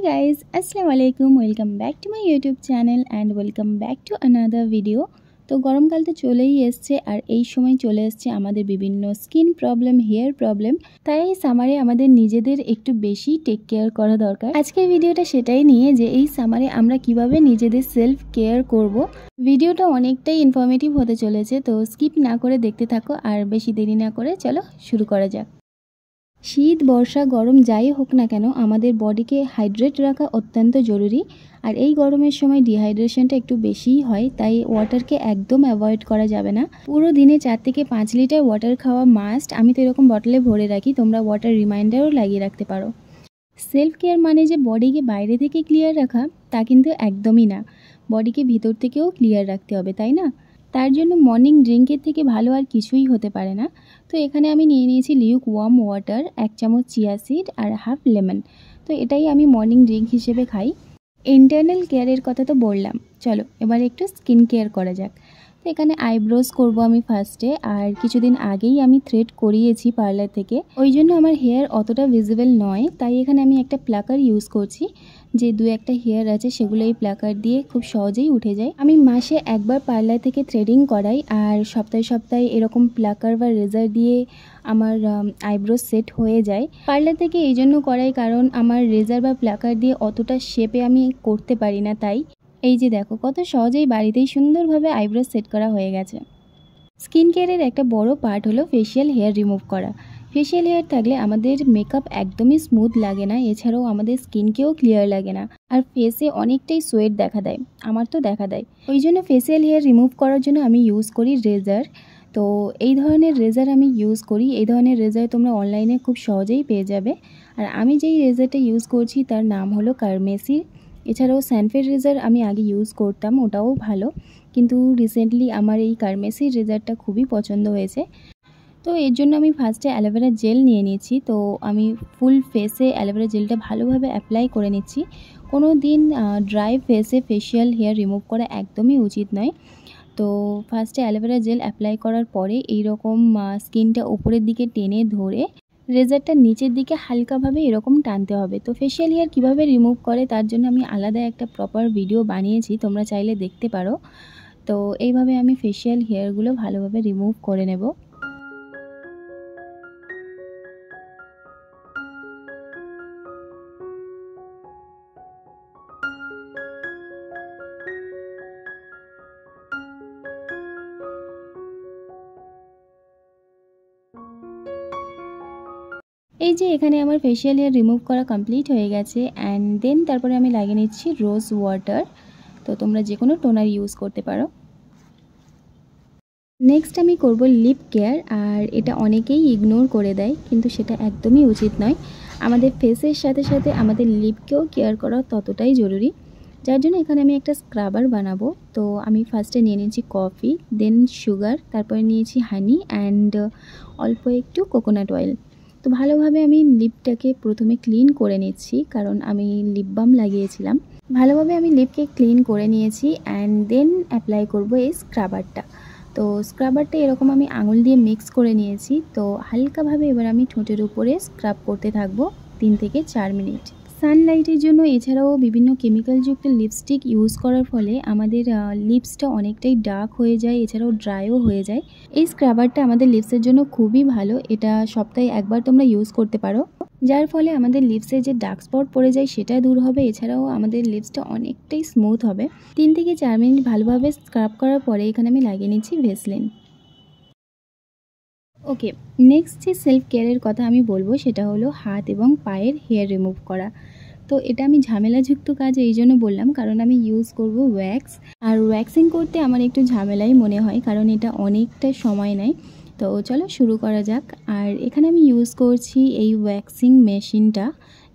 guys, Assalamu alaikum. Welcome back to my YouTube channel and welcome back to another video. তো গরমকাল তো চলেই এসছে আর এই সময় চলে আসছে আমাদের বিভিন্ন স্কিন প্রবলেম, হেয়ার প্রবলেম। তাই এই সামারে আমাদের নিজেদের একটু বেশি টেক কেয়ার করা দরকার। আজকের ভিডিওটা সেটাই নিয়ে যে এই সামারে আমরা কিভাবে নিজেদের সেলফ কেয়ার করব। ভিডিওটা অনেকটাই ইনফরমেটিভ হতে চলেছে, তো স্কিপ না করে দেখতে থাকো আর বেশি দেরি না করে চলো শুরু করা যাক। শীত, বর্ষা, গরম যাই হোক না কেন আমাদের বডিকে হাইড্রেট রাখা অত্যন্ত জরুরি। আর এই গরমের সময় ডিহাইড্রেশনটা একটু বেশিই হয়, তাই ওয়াটারকে একদম অ্যাভয়েড করা যাবে না। পুরো দিনে 4 থেকে 5 লিটার ওয়াটার খাওয়া মাস্ট। আমি তো এরকম বটলে ভরে রাখি, তোমরা ওয়াটার রিমাইন্ডারও লাগিয়ে রাখতে পারো। সেলফ কেয়ার মানে যে বডিকে বাইরে থেকে ক্লিয়ার রাখা তা কিন্তু একদমই না, বডিকে ভিতর থেকেও ক্লিয়ার রাখতে হবে, তাই না? তার জন্য মর্নিং ড্রিঙ্কের থেকে ভালো আর কিছুই হতে পারে না। তো এখানে আমি নিয়ে নিয়েছি লিউক ওয়ার্ম ওয়াটার, 1 চামচ চিয়া সিড আর হাফ লেমন। তো এটাই আমি মর্নিং ড্রিঙ্ক হিসেবে খাই। ইন্টারনাল কেয়ারের কথা তো বললাম, চলো এবার একটু স্কিন কেয়ার করা যাক। তো এখানে আইব্রোজ করব আমি ফার্স্টে, আর কিছুদিন আগেই আমি থ্রেড করিয়েছি পার্লার থেকে, ওই জন্য আমার হেয়ার অতটা ভিজিবল নয়। তাই এখানে আমি একটা প্লাকার ইউজ করছি, যে 2-1টা হেয়ার আছে সেগুলো এই প্লাকার দিয়ে খুব সহজেই উঠে যায়। আমি মাসে একবার পার্লার থেকে থ্রেডিং করাই, আর সপ্তাহে সপ্তাহে এরকম প্লাকার বা রেজার দিয়ে আমার আইব্রোজ সেট হয়ে যায়। পার্লার থেকে এই জন্য করাই কারণ আমার রেজার বা প্লাকার দিয়ে অতটা শেপে আমি করতে পারি না। তাই এই যে দেখো কত সহজেই বাড়িতেই সুন্দরভাবে আইব্রোজ সেট করা হয়ে গেছে। স্কিন কেয়ারের একটা বড় পার্ট হলো ফেশিয়াল হেয়ার রিমুভ করা। ফেশিয়াল হেয়ার থাকলে আমাদের মেকআপ একদমই স্মুথ লাগে না, এছাড়াও আমাদের স্কিনকেও ক্লিয়ার লাগে না, আর ফেসে অনেকটাই সোয়েট দেখা দেয়, আমার তো দেখা দেয়। ওই জন্য ফেশিয়াল হেয়ার রিমুভ করার জন্য আমি ইউজ করি রেজার। তো এই ধরনের রেজার আমি ইউজ করি। এই ধরনের রেজার তোমরা অনলাইনে খুব সহজেই পেয়ে যাবে। আর আমি যেই রেজারটা ইউজ করছি তার নাম হলো কারমেসির। এছাড়াও স্যানফের রেজার আমি আগে ইউজ করতাম, ওটাও ভালো, কিন্তু রিসেন্টলি আমার এই কারমেসির রেজারটা খুবই পছন্দ হয়েছে। তো এর জন্য আমি ফার্স্টে অ্যালোভেরা জেল নিয়ে নিয়েছি। তো আমি ফুল ফেসে অ্যালোভেরা জেলটা ভালোভাবে অ্যাপ্লাই করে নিচ্ছি। কোনো দিন ড্রাই ফেসে ফেশিয়াল হেয়ার রিমুভ করা একদমই উচিত নয়। তো ফার্স্টে অ্যালোভেরা জেল অ্যাপ্লাই করার পরে এইরকম স্কিনটা উপরের দিকে টেনে ধরে রেজারটা নিচের দিকে হালকাভাবে এরকম টানতে হবে। তো ফেশিয়াল হেয়ার কীভাবে রিমুভ করে তার জন্য আমি আলাদা একটা প্রপার ভিডিও বানিয়েছি, তোমরা চাইলে দেখতে পারো। তো এইভাবে আমি ফেশিয়াল হেয়ারগুলো ভালোভাবে রিমুভ করে নেব। এই যে এখানে আমার ফেশিয়াল হেয়ার রিমুভ করা কমপ্লিট হয়ে গেছে, অ্যান্ড দেন তারপরে আমি লাগিয়ে নিচ্ছি রোজ ওয়াটার। তো তোমরা যে কোনো টোনার ইউজ করতে পারো। নেক্সট আমি করব লিপ কেয়ার, আর এটা অনেকেই ইগনোর করে দেয়, কিন্তু সেটা একদমই উচিত নয়। আমাদের ফেসের সাথে সাথে আমাদের লিপকেও কেয়ার করা ততটাই জরুরি, যার জন্য এখানে আমি একটা স্ক্রাবার বানাবো। তো আমি ফার্স্টে নিয়ে নিয়েছি কফি, দেন সুগার, তারপরে নিয়েছি হানি অ্যান্ড অল্প একটু কোকোনাট অয়েল। তো ভালোভাবে আমি লিপটাকে প্রথমে ক্লিন করে নিচ্ছি, কারণ আমি লিপ বাম লাগিয়েছিলাম। ভালোভাবে আমি লিপকে ক্লিন করে নিয়েছি, অ্যান্ড দেন অ্যাপ্লাই করব এই স্ক্রাবারটা। তো স্ক্রাবারটা এরকম আমি আঙুল দিয়ে মিক্স করে নিয়েছি। তো হালকাভাবে এবার আমি ঠোঁটের উপরে স্ক্রাব করতে থাকবো 3 থেকে 4 মিনিট। সানলাইটের জন্য এছাড়াও বিভিন্ন কেমিক্যালযুক্ত লিপস্টিক ইউজ করার ফলে আমাদের লিপসটা অনেকটাই ডার্ক হয়ে যায়, এছাড়াও ড্রাইও হয়ে যায়। এই স্ক্রাবারটা আমাদের লিপসের জন্য খুবই ভালো, এটা সপ্তাহে একবার তোমরা ইউজ করতে পারো, যার ফলে আমাদের লিপসে যে ডার্ক স্পট পড়ে যায় সেটা দূর হবে, এছাড়াও আমাদের লিপসটা অনেকটাই স্মুথ হবে। 3 থেকে 4 মিনিট ভালোভাবে স্ক্রাব করার পরে এখানে আমি লাগিয়ে নিচ্ছি ভেসলিন। ওকে, নেক্সট যে সেলফ কেয়ারের কথা আমি বলবো সেটা হলো হাত এবং পায়ের হেয়ার রিমুভ করা। তো এটা আমি ঝামেলাযুক্ত কাজ এই জন্য বললাম কারণ আমি ইউজ করব ওয়্যাক্স, আর ওয়্যাক্সিং করতে আমার একটু ঝামেলাই মনে হয়, কারণ এটা অনেকটা সময় নেয়। তো চলো শুরু করা যাক। আর এখানে আমি ইউজ করছি এই ওয়্যাক্সিং মেশিনটা,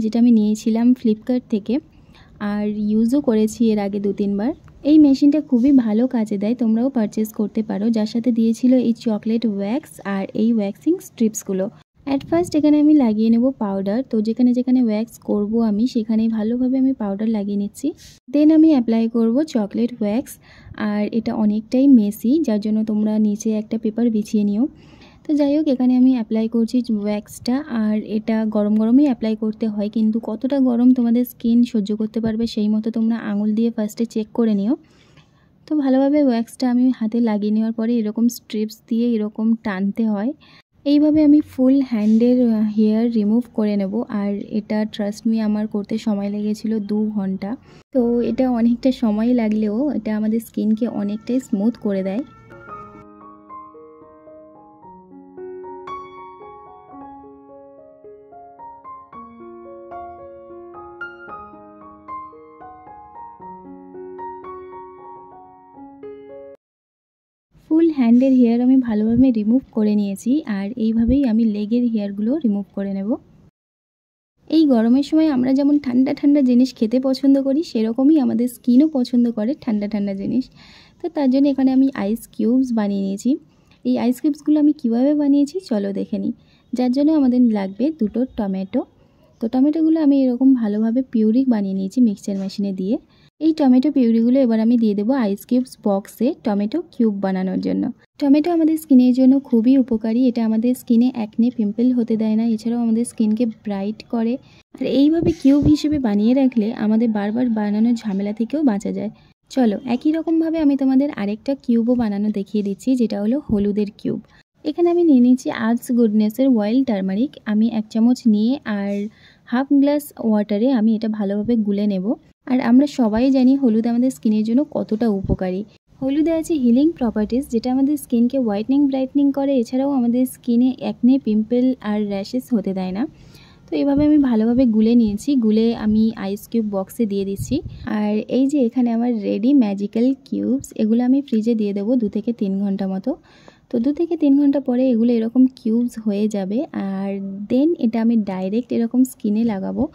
যেটা আমি নিয়েছিলাম ফ্লিপকার্ট থেকে, আর ইউজও করেছি এর আগে 2-3 বার। এই মেশিনটা খুবই ভালো কাজে দেয়, তোমরাও পারচেস করতে পারো। যার সাথে দিয়েছিল এই চকলেট ওয়্যাক্স আর এই ওয়্যাক্সিং স্ট্রিপসগুলো। অ্যাট ফার্স্ট এখানে আমি লাগিয়ে নেব পাউডার। তো যেখানে যেখানে ওয়্যাক্স করব আমি সেখানেই ভালোভাবে আমি পাউডার লাগিয়ে নিচ্ছি। দেন আমি অ্যাপ্লাই করব চকলেট ওয়্যাক্স, আর এটা অনেকটাই মেসি, যার জন্য তোমরা নিচে একটা পেপার বিছিয়ে নিও। তো যাই হোক, এখানে আমি অ্যাপ্লাই করছি ওয়্যাক্সটা, আর এটা গরম গরমই অ্যাপ্লাই করতে হয়, কিন্তু কতটা গরম তোমাদের স্কিন সহ্য করতে পারবে সেই মতো তোমরা আঙুল দিয়ে ফার্স্টে চেক করে নিও। তো ভালোভাবে ওয়্যাক্সটা আমি হাতে লাগিয়ে নেওয়ার পরে এরকম স্ট্রিপস দিয়ে এরকম টানতে হয়। এইভাবে আমি ফুল হ্যান্ডের হেয়ার রিমুভ করে নেব। আর এটা ট্রাস্ট মি আমার করতে সময় লেগেছিল 2 ঘন্টা। তো এটা অনেকটা সময় লাগলেও এটা আমাদের স্কিনকে অনেকটাই স্মুথ করে দেয়। ফুল হ্যান্ডের হেয়ার আমি ভালোভাবে রিমুভ করে নিয়েছি, আর এইভাবেই আমি লেগের হেয়ারগুলো রিমুভ করে নেব। এই গরমের সময় আমরা যেমন ঠান্ডা ঠান্ডা জিনিস খেতে পছন্দ করি, সেরকমই আমাদের স্কিনও পছন্দ করে ঠান্ডা ঠান্ডা জিনিস। তো তার জন্য এখানে আমি আইস কিউবস বানিয়ে নিয়েছি। এই আইস কিউবসগুলো আমি কিভাবে বানিয়েছি চলো দেখে নিই। যার জন্য আমাদের লাগবে 2টো টমেটো। তো টমেটোগুলো আমি এরকম ভালোভাবে পিউরি বানিয়ে নিয়েছি মিক্সচার মেশিনে দিয়ে। এই টমেটো পিউরিগুলো এবার আমি দিয়ে দেবো আইস কিউবস বক্সে টমেটো কিউব বানানোর জন্য। টমেটো আমাদের স্কিনের জন্য খুবই উপকারী। এটা আমাদের স্কিনে একনে পিম্পল হতে দেয় না, এছাড়াও আমাদের স্কিনকে ব্রাইট করে। আর এইভাবে কিউব হিসেবে বানিয়ে রাখলে আমাদের বারবার বানানোর ঝামেলা থেকেও বাঁচা যায়। চলো একই রকমভাবে আমি তোমাদের আরেকটা কিউবও বানানো দেখিয়ে দিচ্ছি, যেটা হলো হলুদের কিউব। এখানে আমি নিয়ে নিয়েছি আর্টস গুডনেসের ওয়াইল্ড টার্মারিক। আমি 1 চামচ নিয়ে আর হাফ গ্লাস ওয়াটারে আমি এটা ভালোভাবে গুলে নেব। আর আমরা সবাই জানি হলুদ আমাদের স্কিনের জন্য কতটা উপকারী। হলুদে আছে হিলিং প্রপার্টিস, যেটা আমাদের স্কিনকে হোয়াইটনিং ব্রাইটনিং করে, এছাড়াও আমাদের স্কিনে একনে পিম্পল আর র্যাশেস হতে দেয় না। তো এইভাবে আমি ভালোভাবে গুলে নিয়েছি, গুলে আমি আইস কিউব বক্সে দিয়ে দিচ্ছি। আর এই যে এখানে আমার রেডি ম্যাজিক্যাল কিউবস, এগুলো আমি ফ্রিজে দিয়ে দেবো 2 থেকে 3 ঘন্টা মতো। তো 2 থেকে 3 ঘন্টা পরে এগুলো এরকম কিউবস হয়ে যাবে। আর দেন এটা আমি ডাইরেক্ট এরকম স্কিনে লাগাবো।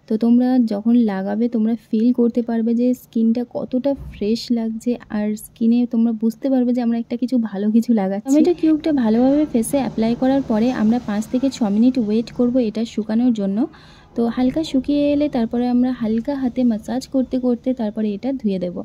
তো তোমরা যখন লাগাবে তোমরা ফিল করতে পারবে যে স্কিনটা কতটা ফ্রেশ লাগছে, আর স্কিনে তোমরা বুঝতে পারবে যে আমরা একটা কিছু ভালো কিছু লাগাচ্ছি। টমেটো কিউবটা ভালোভাবে ফেসে অ্যাপ্লাই করার পরে আমরা 5 থেকে 6 মিনিট ওয়েট করব এটা শুকানোর জন্য। তো হালকা শুকিয়ে এলে তারপরে আমরা হালকা হাতে ম্যাসাজ করতে করতে তারপরে এটা ধুয়ে দেব।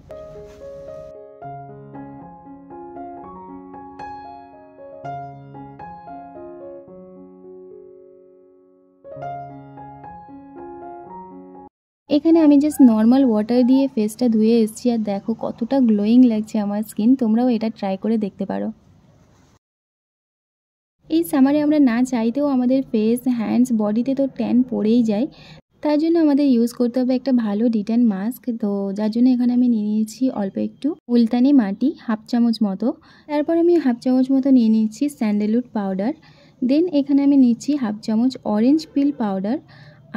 এখানে আমি জাস্ট নর্মাল ওয়াটার দিয়ে ফেসটা ধুয়ে এসেছি, আর দেখো কতটা গ্লোয়িং লাগছে আমার স্কিন। তোমরাও এটা ট্রাই করে দেখতে পারো। এই সামারে আমরা না চাইতেও আমাদের ফেস, হ্যান্ডস, বডিতে তো ট্যান পড়েই যায়। তার জন্য আমাদের ইউজ করতে হবে একটা ভালো ডিটেন মাস্ক। তো যার জন্য এখানে আমি নিয়ে নিয়েছি অল্প একটু মুলতানি মাটি, হাফ চামচ মতো। তারপর আমি হাফ চামচ মতো নিয়ে নিচ্ছি স্যান্ডেলউড পাউডার। দেন এখানে আমি নিচ্ছি হাফ চামচ অরেঞ্জ পিল পাউডার।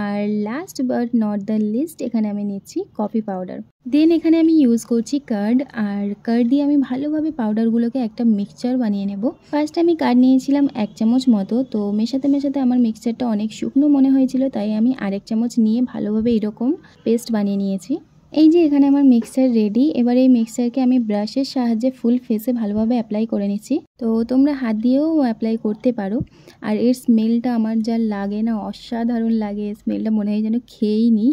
আর last but not the least এখানে আমি নিচ্ছি কফি পাউডার। দেন এখানে আমি ইউজ করছি কার্ড। আর কার্ড দিয়ে আমি ভালোভাবে পাউডারগুলোকে একটা মিক্সচার বানিয়ে নেব। ফার্স্ট আমি কার্ড নিয়েছিলাম 1 চামচ মতো। তো মেশাতে মেশাতে আমার মিক্সচারটা অনেক শুকনো মনে হয়েছিল, তাই আমি আরেক চামচ নিয়ে ভালোভাবে এরকম পেস্ট বানিয়ে নিয়েছি। এই যে এখানে আমার মিক্সচার রেডি। এবার এই মিক্সচারকে আমি ব্রাশের সাহায্যে ফুল ফেসে ভালোভাবে অ্যাপ্লাই করে নিচ্ছি। তো তোমরা হাত দিয়েও অ্যাপ্লাই করতে পারো। আর এর স্মেলটা আমার যা লাগে না, অসাধারণ লাগে। স্মেলটা মনে হয় যেন খেয়েই নিই।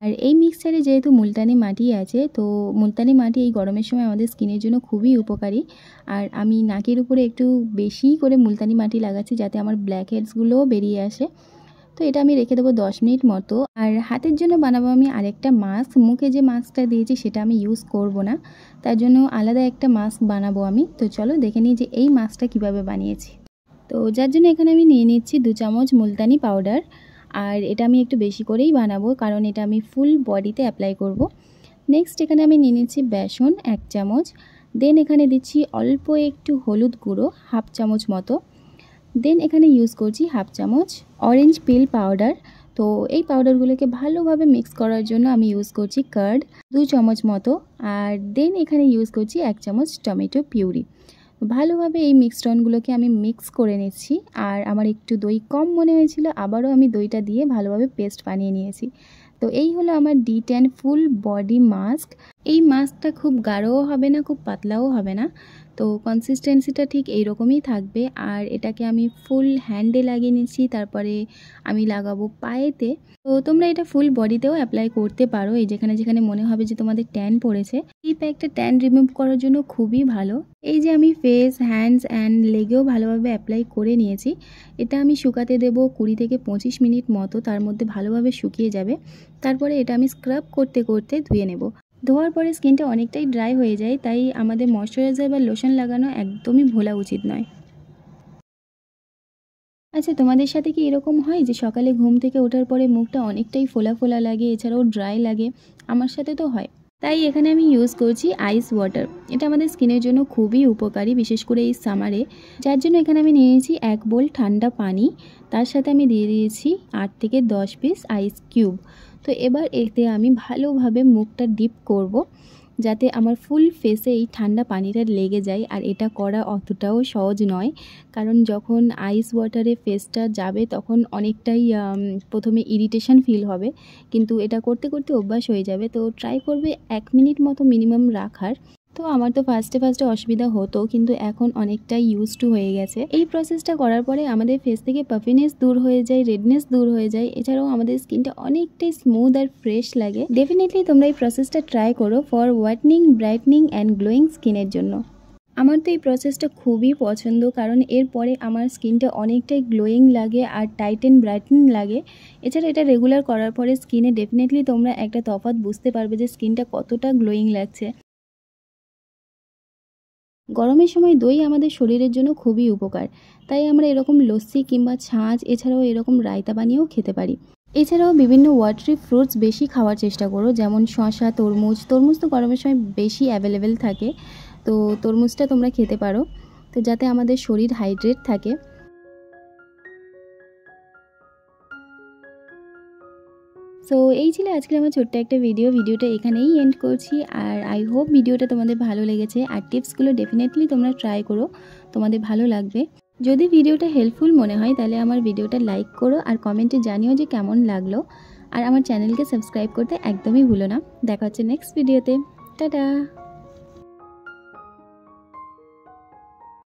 আর এই মিক্সচারে যেহেতু মুলতানি মাটি আছে, তো মুলতানি মাটি এই গরমের সময় আমাদের স্কিনের জন্য খুবই উপকারী। আর আমি নাকের উপরে একটু বেশি করে মুলতানি মাটি লাগাচ্ছি, যাতে আমার ব্ল্যাক হেডসগুলোও বেরিয়ে আসে। তো এটা আমি রেখে দেবো 10 মিনিট মতো। আর হাতের জন্য বানাবো আমি আরেকটা মাস্ক। মুখে যে মাস্কটা দিয়েছি সেটা আমি ইউজ করব না, তার জন্য আলাদা একটা মাস্ক বানাবো আমি। তো চলো দেখে নিই যে এই মাস্কটা কিভাবে বানিয়েছি। তো যার জন্য এখানে আমি নিয়ে নিচ্ছি 2 চামচ মুলতানি পাউডার। আর এটা আমি একটু বেশি করেই বানাবো, কারণ এটা আমি ফুল বডিতে অ্যাপ্লাই করব। নেক্সট এখানে আমি নিয়ে নিচ্ছি বেসন 1 চামচ। দেন এখানে দিচ্ছি অল্প একটু হলুদ গুঁড়ো হাফ চামচ মতো। দেন এখানে ইউজ করছি হাফ চামচ অরেঞ্জ পিল পাউডার। তো এই পাউডারগুলোকে ভালোভাবে মিক্স করার জন্য আমি ইউজ করছি কার্ড 2 চামচ মতো। আর দেন এখানে ইউজ করছি 1 চামচ টমেটো পিউরি। ভালোভাবে এই মিক্সডনগুলোকে আমি মিক্স করে নিচ্ছি। আর আমার একটু দই কম মনে হয়েছিল, আবারও আমি দইটা দিয়ে ভালোভাবে পেস্ট বানিয়ে নিয়েছি। তো এই হলো আমার D10 ফুল বডি মাস্ক। এই মাস্কটা খুব গাঢ়ও হবে না, খুব পাতলাও হবে না। তো কনসিস্টেন্সিটা ঠিক এইরকমই থাকবে। আর এটাকে আমি ফুল হ্যান্ডে লাগিয়ে নিচ্ছি, তারপরে আমি লাগাবো পায়েতে। তো তোমরা এটা ফুল বডিতেও অ্যাপ্লাই করতে পারো। এই যেখানে যেখানে মনে হবে যে তোমাদের ট্যান পড়েছে, এই প্যাকটা ট্যান রিমুভ করার জন্য খুবই ভালো। এই যে আমি ফেস, হ্যান্ডস অ্যান্ড লেগেও ভালোভাবে অ্যাপ্লাই করে নিয়েছি। এটা আমি শুকাতে দেবো 20 থেকে 25 মিনিট মতো, তার মধ্যে ভালোভাবে শুকিয়ে যাবে। তারপরে এটা আমি স্ক্রাব করতে করতে ধুয়ে নেব। ধোয়ার পরে স্কিনটা অনেকটাই ড্রাই হয়ে যায়, তাই আমাদের ময়শ্চারাইজার বা লোশন লাগানো একদমই ভোলা উচিত নয়। আচ্ছা, তোমাদের সাথে কি এরকম হয় যে সকালে ঘুম থেকে ওঠার পরে মুখটা অনেকটাই ফোলা ফোলা লাগে, এছাড়াও ড্রাই লাগে? আমার সাথে তো হয়। তাই এখানে আমি ইউজ করছি আইস ওয়াটার। এটা আমাদের স্কিনের জন্য খুবই উপকারী, বিশেষ করে এই সামারে। যার জন্য এখানে আমি নিয়েছি 1 বোল ঠান্ডা পানি, তার সাথে আমি দিয়ে দিয়েছি 8 থেকে 10 পিস আইস কিউব। তো এবার এতে আমি ভালোভাবে মুখটা ডিপ করব, যাতে আমার ফুল ফেসে এই ঠান্ডা পানিটা লেগে যায়। আর এটা করা অতটাও সহজ নয়, কারণ যখন আইস ওয়াটারে ফেসটা যাবে তখন অনেকটাই প্রথমে ইরিটেশন ফিল হবে, কিন্তু এটা করতে করতে অভ্যাস হয়ে যাবে। তো ট্রাই করবে 1 মিনিট মতো মিনিমাম রাখার। তো আমার তো ফার্স্টে অসুবিধা হতো, কিন্তু এখন অনেকটাই ইউজ টু হয়ে গেছে। এই প্রসেসটা করার পরে আমাদের ফেস থেকে পাফিনেস দূর হয়ে যায়, রেডনেস দূর হয়ে যায়, এছাড়াও আমাদের স্কিনটা অনেকটাই স্মুথ আর ফ্রেশ লাগে। ডেফিনেটলি তোমরা এই প্রসেসটা ট্রাই করো for whitening, brightening and glowing স্কিনের জন্য। আমার তো এই প্রসেসটা খুবই পছন্দ, কারণ এরপরে আমার স্কিনটা অনেকটাই গ্লোয়িং লাগে আর টাইট অ্যান্ড ব্রাইটনিং লাগে। এছাড়া এটা রেগুলার করার পরে স্কিনে ডেফিনেটলি তোমরা একটা তফাৎ বুঝতে পারবে যে স্কিনটা কতটা গ্লোয়িং লাগছে। গরমের সময় দই আমাদের শরীরের জন্য খুবই উপকার, তাই আমরা এরকম লস্যি কিংবা ছাঁচ, এছাড়াও এরকম রায়তা বানিয়েও খেতে পারি। এছাড়াও বিভিন্ন ওয়াটারি ফ্রুটস বেশি খাওয়ার চেষ্টা করো, যেমন শসা, তরমুজ। তরমুজ তো গরমের সময় বেশি অ্যাভেলেবেল থাকে, তো তরমুজটা তোমরা খেতে পারো, তো যাতে আমাদের শরীর হাইড্রেট থাকে। সো এই ছিল আজকের আমার ছোট্ট একটা ভিডিওটা এখানেই এন্ড করছি। আর আই হোপ ভিডিওটা তোমাদের ভালো লেগেছে, আর টিপসগুলো ডেফিনেটলি তোমরা ট্রাই করো, তোমাদের ভালো লাগবে। যদি ভিডিওটা হেল্পফুল মনে হয় তাহলে আমার ভিডিওটা লাইক করো, আর কমেন্টে জানিও যে কেমন লাগলো। আর আমার চ্যানেলকে সাবস্ক্রাইব করতে একদমই ভুলো না। দেখা হচ্ছে নেক্সট ভিডিওতে। টাটা।